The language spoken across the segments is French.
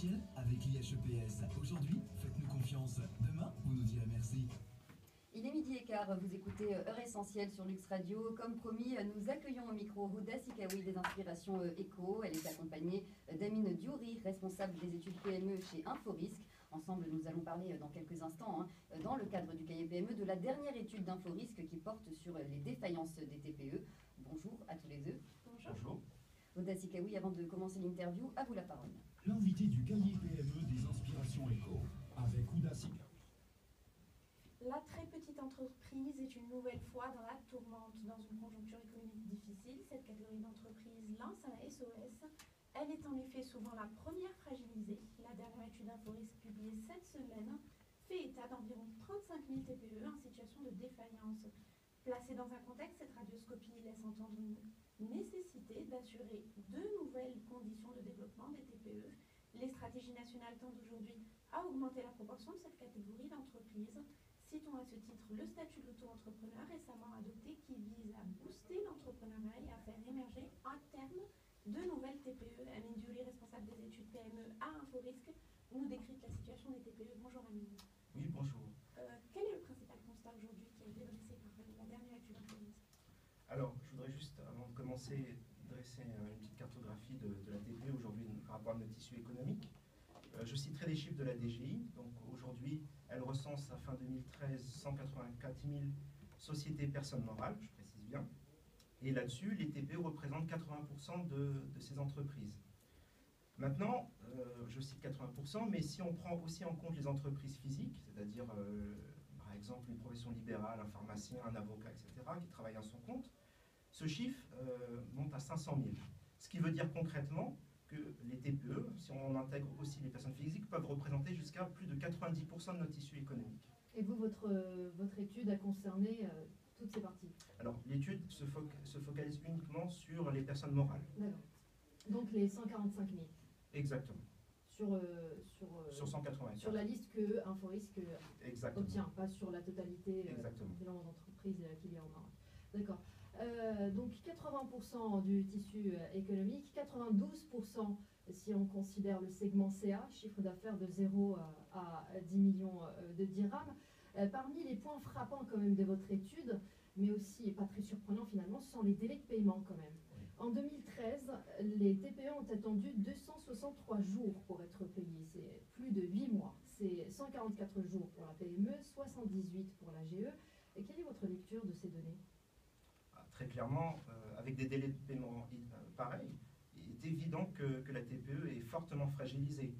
Essentiel avec l'IHEPS. Aujourd'hui, faites-nous confiance. Demain, vous nous direz merci. Il est 12h15, vous écoutez Heure Essentielle sur Lux Radio. Comme promis, nous accueillons au micro Huda Sikawi des Inspirations Éco. Elle est accompagnée d'Amine Diouri, responsable des études PME chez Inforisque. Ensemble, nous allons parler dans quelques instants, dans le cadre du cahier PME, de la dernière étude d'Inforisque qui porte sur les défaillances des TPE. Bonjour à tous les deux. Bonjour. Huda Sikawi, avant de commencer l'interview, à vous la parole. L'invité du cahier PME des Inspirations Éco, avec Huda Sikawi. La très petite entreprise est une nouvelle fois dans la tourmente. Dans une conjoncture économique difficile, cette catégorie d'entreprise lance un SOS. Elle est en effet souvent la première fragilisée. La dernière étude Inforisque publiée cette semaine fait état d'environ 35 000 TPE en situation de défaillance. Placée dans un contexte, cette radioscopie laisse entendre une nécessité d'assurer de nouvelles conditions de développement des TPE. Les stratégies nationales tendent aujourd'hui à augmenter la proportion de cette catégorie d'entreprises. Citons à ce titre le statut de l'auto-entrepreneur récemment adopté qui vise à booster l'entrepreneuriat et à faire émerger à terme de nouvelles TPE. Amine Diouri, responsable des études PME à Inforisque, nous décrypte la situation des TPE. Bonjour Amine. Oui, bonjour. Quel est le principal constat aujourd'hui qui a été dressé par la dernière étude Inforisque? Alors, je voudrais juste, avant de commencer, dresser une petite cartographie de la TPE aujourd'hui par rapport à notre tissu économique. Je citerai les chiffres de la DGI. Donc aujourd'hui, elle recense à fin 2013 184 000 sociétés personnes morales, je précise bien. Et là-dessus, les TPE représentent 80% de ces entreprises. Maintenant, je cite 80%, mais si on prend aussi en compte les entreprises physiques, c'est-à-dire par exemple une profession libérale, un pharmacien, un avocat, etc., qui travaillent à son compte, ce chiffre monte à 500 000. Ce qui veut dire concrètement que les TPE, si on intègre aussi les personnes physiques, peuvent représenter jusqu'à plus de 90% de notre tissu économique. Et vous, votre étude a concerné toutes ces parties? Alors, l'étude se focalise uniquement sur les personnes morales. D'accord. Donc les 145 000. Exactement. Sur 180. Sur la liste que Inforisque obtient, pas sur la totalité des nombres d'entreprises qu'il y a au Maroc. D'accord. Donc 80% du tissu économique, 92% si on considère le segment CA, chiffre d'affaires de 0 à 10 millions de dirhams. Parmi les points frappants quand même de votre étude, mais aussi, et pas très surprenant finalement, ce sont les délais de paiement quand même. En 2013, les TPE ont attendu 263 jours pour être payés. C'est plus de 8 mois. C'est 144 jours pour la PME, 78 pour la GE. Et quelle est votre lecture de ces données? Très clairement, avec des délais de paiement pareils, il est évident que la TPE est fortement fragilisée.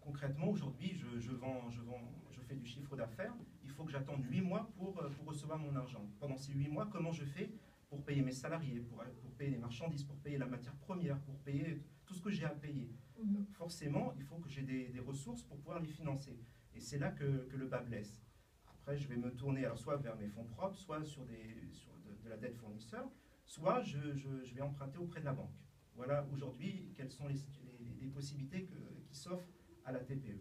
Concrètement, aujourd'hui, je fais du chiffre d'affaires, il faut que j'attende 8 mois pour recevoir mon argent. Pendant ces 8 mois, comment je fais pour payer mes salariés, pour payer les marchandises, pour payer la matière première, pour payer tout ce que j'ai à payer? Forcément, il faut que j'ai des ressources pour pouvoir les financer. Et c'est là que le bât blesse. Après, je vais me tourner alors soit vers mes fonds propres, soit sur de la dette fournisseur, soit je vais emprunter auprès de la banque. Voilà aujourd'hui quelles sont les possibilités qui s'offrent à la TPE.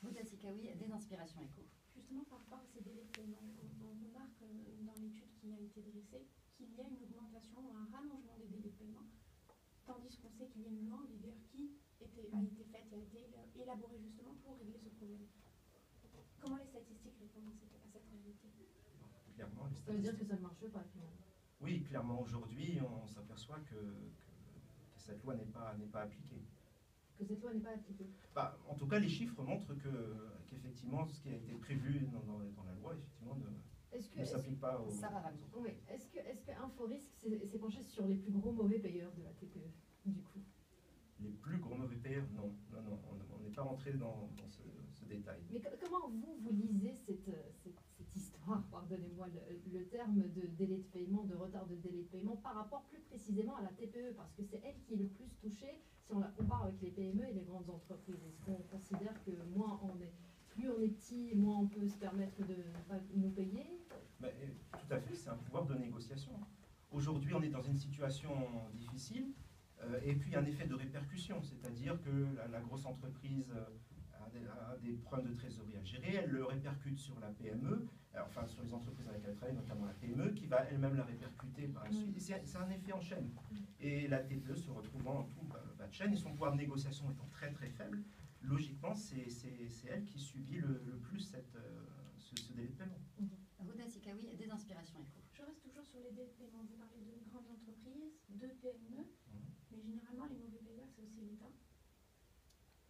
Huda Sikawi, des Inspirations Éco. Justement, par rapport à ces délais de paiement, on remarque dans l'étude qui a été dressée qu'il y a une augmentation ou un rallongement des délais de paiement, tandis qu'on sait qu'il y a une loi en vigueur qui a été faite et a été élaborée justement pour régler ce problème. Comment les statistiques répondent à cette réalité? Clairement, les statistiques... Ça veut dire que ça ne marche pas finalement? Oui, clairement, aujourd'hui, on s'aperçoit que cette loi n'est pas appliquée. Que cette loi n'est pas appliquée? En tout cas, les chiffres montrent qu'effectivement, ce qui a été prévu dans la loi, effectivement, ne s'applique pas aux... Ça va raison. Oui. Est-ce que Inforisque s'est penché sur les plus gros mauvais payeurs de la TPE, du coup? Les plus gros mauvais payeurs, non, on n'est pas rentré dans ce détail. Mais comment vous lisez cette histoire, pardonnez-moi le terme, de délai de paiement, de retard de délai de paiement, par rapport plus précisément à la TPE, parce que c'est elle qui est le plus touchée, si on la compare avec les PME et les grandes entreprises. Est-ce qu'on considère que plus on est petit, moins on peut se permettre de nous payer? Tout à fait, c'est un pouvoir de négociation. Aujourd'hui, on est dans une situation difficile. Et puis un effet de répercussion, c'est-à-dire que la grosse entreprise a des problèmes de trésorerie à gérer, elle le répercute sur la PME, enfin sur les entreprises avec lesquelles elle travaille, notamment la PME, qui va elle-même la répercuter par la suite. C'est un effet en chaîne. Et la TPE se retrouvant en tout la chaîne, et son pouvoir de négociation étant très très faible, logiquement, c'est elle qui subit le plus ce délai de paiement. Houda Sikawi, des inspirations éco. Je reste toujours sur les délais de paiement. Vous parlez de grandes entreprises, de PME, mais généralement les mauvais payeurs, c'est aussi l'État.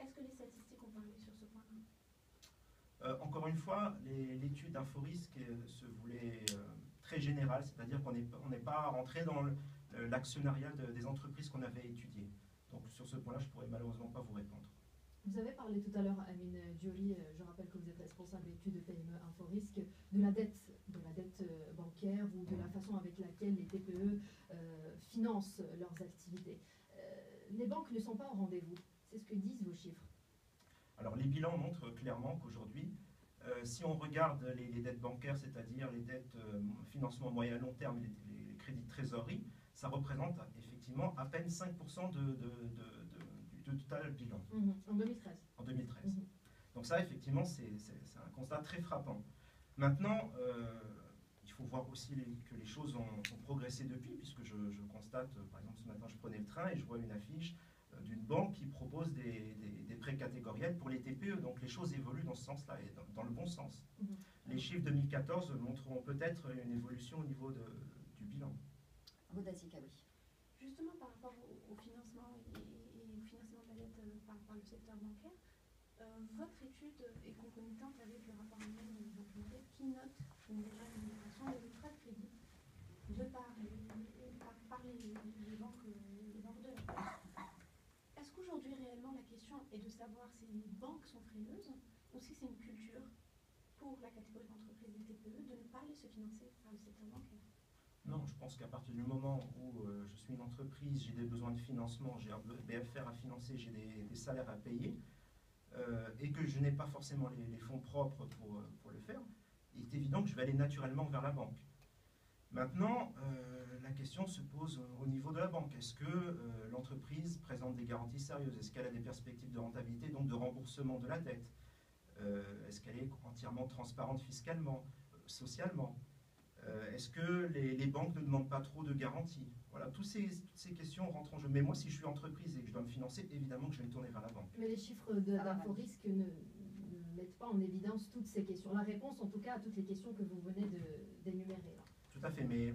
Est-ce que les statistiques ont parlé sur ce point-là? Encore une fois, l'étude d'Inforisque se voulait très générale, c'est-à-dire qu'on n'est pas rentré dans l'actionnariat des entreprises qu'on avait étudiées. Donc sur ce point-là, je ne pourrais malheureusement pas vous répondre. Vous avez parlé tout à l'heure, Amine Diouri, je rappelle que vous êtes responsable d'études de PME Inforisque, de la dette bancaire ou de la façon avec laquelle les TPE financent leurs activités. Les banques ne sont pas au rendez-vous, c'est ce que disent vos chiffres. Alors les bilans montrent clairement qu'aujourd'hui, si on regarde les dettes bancaires, c'est-à-dire les dettes financement moyen et long terme, les crédits de trésorerie, ça représente effectivement à peine 5% du total bilan. En 2013. En 2013. Donc ça, effectivement, c'est un constat très frappant. Maintenant, il faut voir aussi que les choses ont progressé depuis, puisque je constate, par exemple, ce matin, je prenais le train et je vois une affiche d'une banque qui propose des prêts catégoriels pour les TPE. Donc les choses évoluent dans ce sens-là et dans le bon sens. Les chiffres 2014 montreront peut-être une évolution au niveau du bilan. Houda Sikawi. Justement, par rapport au financement et au financement de la dette par le secteur bancaire, votre étude est concomitante avec le rapport annuel de l'Union qui note déjà une migration de l'ultra-crédit par les banques de la place. Est-ce qu'aujourd'hui, réellement, la question est de savoir si les banques sont frileuses ou si c'est une culture pour la catégorie d'entreprise des TPE de ne pas aller se financer par le secteur bancaire? Non, je pense qu'à partir du moment où je suis une entreprise, j'ai des besoins de financement, j'ai un BFR à financer, j'ai des salaires à payer, et que je n'ai pas forcément les fonds propres pour le faire, il est évident que je vais aller naturellement vers la banque. Maintenant, la question se pose au niveau de la banque. Est-ce que l'entreprise présente des garanties sérieuses? Est-ce qu'elle a des perspectives de rentabilité, donc de remboursement de la dette? Est-ce qu'elle est entièrement transparente fiscalement, socialement? Est-ce que les banques ne demandent pas trop de garanties? Voilà, toutes ces questions rentrent en jeu. Mais moi, si je suis entreprise et que je dois me financer, évidemment que je vais me tourner vers la banque. Mais les chiffres d'Inforisque ne mettent pas en évidence toutes ces questions. La réponse, en tout cas, à toutes les questions que vous venez d'énumérer. Tout à fait, mais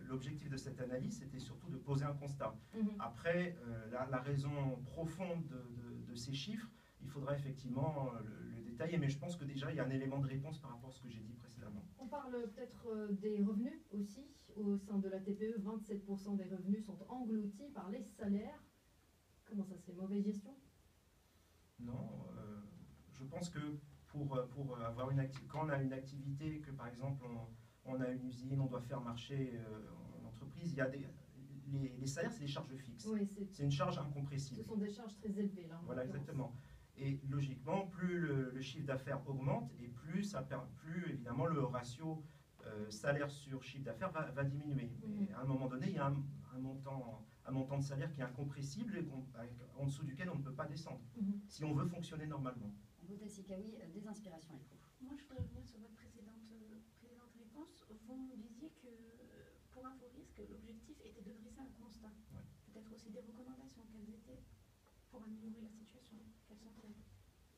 l'objectif de cette analyse, c'était surtout de poser un constat. Après, la raison profonde de ces chiffres, il faudra effectivement le détailler, mais je pense que déjà, il y a un élément de réponse par rapport à ce que j'ai dit précédemment. On parle peut-être des revenus aussi. Au sein de la TPE, 27% des revenus sont engloutis par les salaires. Comment ça se fait? Mauvaise gestion? Non, je pense que pour avoir quand on a une activité, que par exemple on a une usine, on doit faire marcher une entreprise, il y a les salaires, c'est des charges fixes. Oui, c'est une charge incompressible. Ce sont des charges très élevées là. Voilà, exactement. Et logiquement, plus le chiffre d'affaires augmente et plus évidemment le ratio salaire sur chiffre d'affaires va diminuer. Et à un moment donné, il y a un montant de salaire qui est incompressible et en dessous duquel on ne peut pas descendre si on veut fonctionner normalement. Houda Sikawi, des inspirations éco. Moi, je voudrais revenir sur votre précédente réponse. Vous nous disiez que pour Inforisque, l'objectif était de dresser un constat. Ouais. Peut-être aussi des recommandations. Quelles étaient pour améliorer la situation? Quelles sont-elles?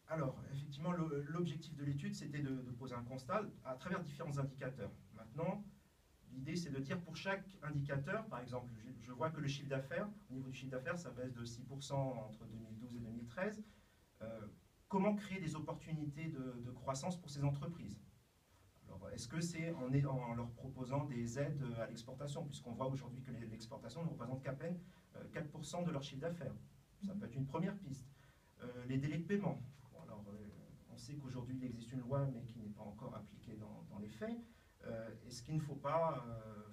Alors, effectivement, l'objectif de l'étude, c'était de poser un constat à travers différents indicateurs. Maintenant, l'idée, c'est de dire pour chaque indicateur, par exemple, je vois que le chiffre d'affaires, au niveau du chiffre d'affaires, ça baisse de 6% entre 2012 et 2013. Comment créer des opportunités de croissance pour ces entreprises? Alors, est-ce que c'est en leur proposant des aides à l'exportation, puisqu'on voit aujourd'hui que l'exportation ne représente qu'à peine 4% de leur chiffre d'affaires? Ça peut être une première piste. Les délais de paiement. Bon, alors, on sait qu'aujourd'hui, il existe une loi, mais qui n'est pas encore appliquée dans les faits. Est-ce qu'il ne faut pas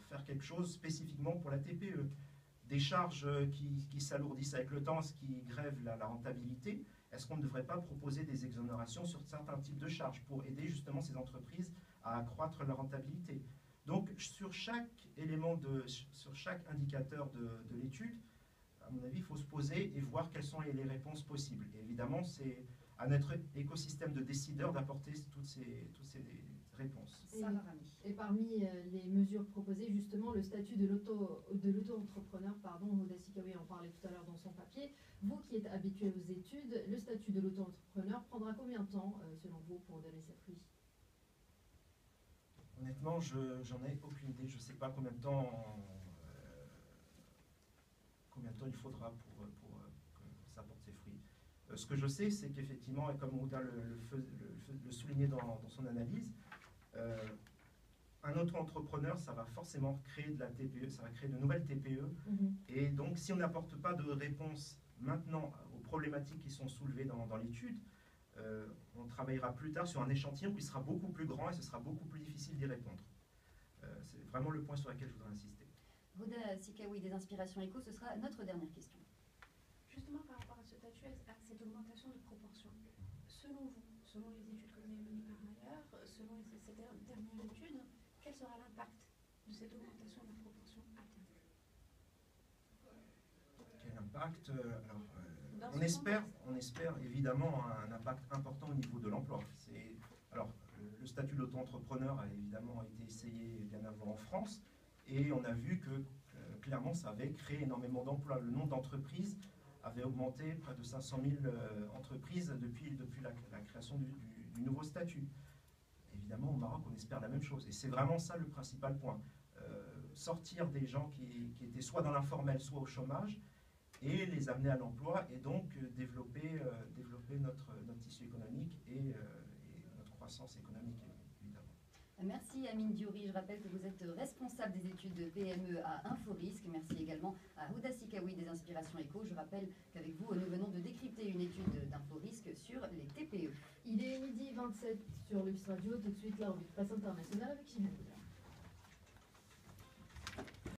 faire quelque chose spécifiquement pour la TPE? Des charges qui s'alourdissent avec le temps, ce qui grève la rentabilité. Est-ce qu'on ne devrait pas proposer des exonérations sur certains types de charges pour aider justement ces entreprises à accroître leur rentabilité? Donc, sur chaque indicateur de l'étude, à mon avis, il faut se poser et voir quelles sont les réponses possibles. Et évidemment, c'est à notre écosystème de décideurs d'apporter toutes ces réponse. Et parmi les mesures proposées, justement, le statut de l'auto-entrepreneur, Huda Sikawi en parlait tout à l'heure dans son papier. Vous qui êtes habitué aux études, le statut de l'auto-entrepreneur prendra combien de temps, selon vous, pour donner ses fruits? Honnêtement, j'en ai aucune idée. Je ne sais pas combien de temps il faudra pour que ça porte ses fruits. Ce que je sais, c'est qu'effectivement, et comme Ouda le soulignait dans son analyse, un auto-entrepreneur, ça va forcément créer de la TPE, ça va créer de nouvelles TPE. Et donc, si on n'apporte pas de réponse maintenant aux problématiques qui sont soulevées dans l'étude, on travaillera plus tard sur un échantillon qui sera beaucoup plus grand et ce sera beaucoup plus difficile d'y répondre. C'est vraiment le point sur lequel je voudrais insister. Huda Sikawi des Inspirations Éco, ce sera notre dernière question. Justement par rapport à ce statut, à cette augmentation de proportion, selon vous, selon les études que vous avez menées par ailleurs, selon cette dernière étude, quel sera l'impact de cette augmentation de la proportion à terme? Quel impact? On espère évidemment un impact important au niveau de l'emploi. Alors, le statut d'auto-entrepreneur a évidemment été essayé bien avant en France, et on a vu que clairement ça avait créé énormément d'emplois. Le nombre d'entreprises avait augmenté, près de 500 000 entreprises depuis la création du nouveau statut. Évidemment, au Maroc, on espère la même chose. Et c'est vraiment ça le principal point. Sortir des gens qui étaient soit dans l'informel, soit au chômage, et les amener à l'emploi, et donc développer notre tissu économique et notre croissance économique, évidemment. Merci Amine Diouri, je rappelle que vous êtes responsable des études de PME à Inforisque. Merci également à Huda Sikawi des Inspirations Éco. Je rappelle qu'avec vous, nous venons de décrypter une étude d'Inforisque sur les TPE. Il est 12h27 sur Lux Radio, tout de suite la revue de presse internationale avec Chimène.